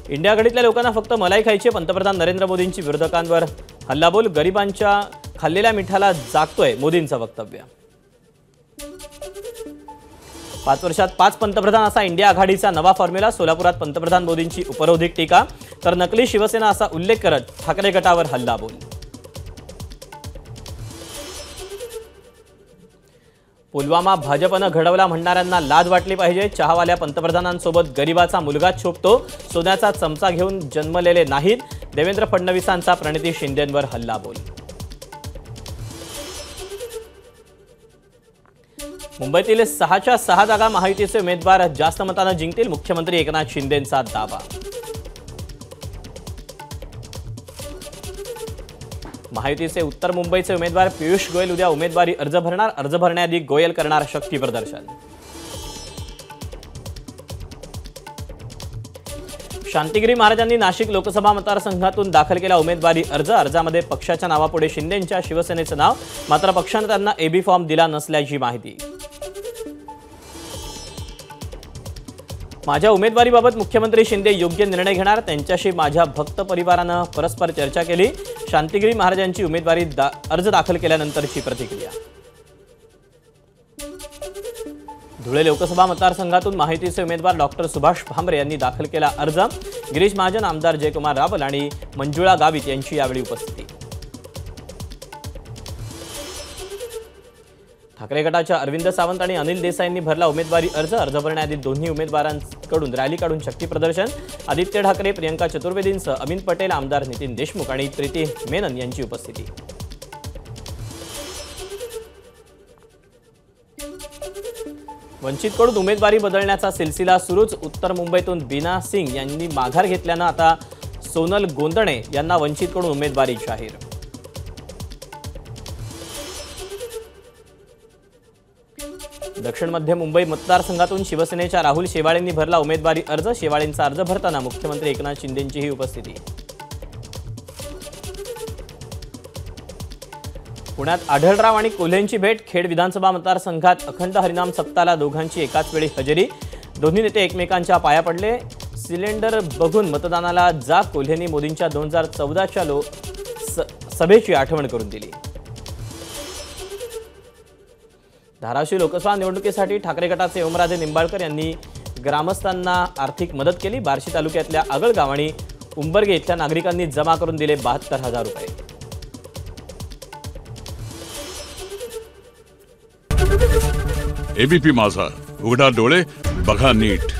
India आघाडीतल्या लोकांना फक्त मलाई खायची, पंतप्रधान नरेंद्र मोदींची विरोधकांवर हल्लाबोल, गरिबांच्या खाल्लेल्या मिठाला जागतोय मोदींचं वक्तव्य। 5 वर्षात 5 पंतप्रधान असा इंडिया आघाडीचा नवा फॉर्म्युला, सोलापुरात पंतप्रधान मोदींची उपरोधिक टीका, तर नकली शिवसेना असा उल्लेख करत ठाकरे गटावर हल्लाबोल। पुलवामा भाजपनं घडवला म्हणणाऱ्यांना लाज वाटली पाहिजे, चहावाल्या पंतप्रधानांसोबत गरीबाचा मुलगाच शोभतो, सोन्याचा चमचा घेऊन जन्मलेले नाहीत, देवेंद्र फडणवीसांचा प्रणिती शिंदेंवर हल्लाबोल। मुंबईतील 6च्या 6 जागा महायुतीचे उमेदवार जास्त मतांनी जिंकतील, मुख्यमंत्री एकनाथ शिंदेंचा दावा। महायुतीचे उत्तर मुंबईचे उमेदवार पियुष गोयल उद्या उमेदवारी अर्ज भरणार, अर्ज भरण्याआधी गोयल करणार शक्ती प्रदर्शन। शांतिगिरी महाराजांनी नाशिक लोकसभा मतदारसंघातून दाखल केला उमेदवारी अर्ज, अर्जामध्ये पक्षाच्या नावापुढे शिंदेंच्या शिवसेनेचं नाव, मात्र पक्षाने त्यांना एबी फॉर्म दिला नसल्याची माहिती। माझ्या उमेदवारीबाबत मुख्यमंत्री शिंदे योग्य निर्णय घेणार, त्यांच्याशी माझ्या भक्त परिवारानं परस्पर चर्चा केली, शांतिगिरी महाराजांची उमेदवारी अर्ज दाखल केल्यानंतरची प्रतिक्रिया। धुळे लोकसभा मतदारसंघातून महायुतीचे उमेदवार डॉक्टर सुभाष भामरे यांनी दाखल केला अर्ज, गिरीश महाजन, आमदार जयकुमार रावल आणि मंजुळा गावित यांची यावेळी उपस्थिती। ठाकरे गटाच्या अरविंद सावंत आणि अनिल देसाईंनी भरला उमेदवारी अर्ज, अर्ज भरण्याआधी दोन्ही उमेदवारांकडून रॅली काढून शक्ती प्रदर्शन, आदित्य ठाकरे, प्रियंका चतुर्वेदींसह अमिन पटेल, आमदार नितीन देशमुख आणि प्रीती मेनन यांची उपस्थिती। वंचितकडून उमेदवारी बदलण्याचा सिलसिला सुरूच, उत्तर मुंबईतून बीना सिंग यांनी माघार घेतल्यानं आता सोनल गोंदणे यांना वंचितकडून उमेदवारी जाहीर। दक्षिण मध्य मुंबई मतदारसंघातून शिवसेनेच्या राहुल शेवाळेंनी भरला उमेदवारी अर्ज, शेवाळेंचा अर्ज भरताना मुख्यमंत्री एकनाथ शिंदेंचीही उपस्थिती। पुण्यात आढळराव आणि कोल्हेंची भेट, खेड विधानसभा मतदारसंघात अखंड हरिनाम सप्ताहाला दोघांची एकाच वेळी हजेरी, दोन्ही नेते एकमेकांच्या पाया पडले, सिलेंडर बघून मतदानाला जा, कोल्हेंनी मोदींच्या 2014च्या सभेची आठवण करून दिली। धाराशिव लोकसभा निवडणुकीसाठी ठाकरे गटाचे ओमराजे निंबाळकर यांनी ग्रामस्थांना आर्थिक मदत केली, बार्शी तालुक्यातल्या आगळगाव आणि उंबरगे इथल्या नागरिकांनी जमा करून दिले 72,000 रुपये। एबीपी माझा, उघडा डोळे बघा नीट।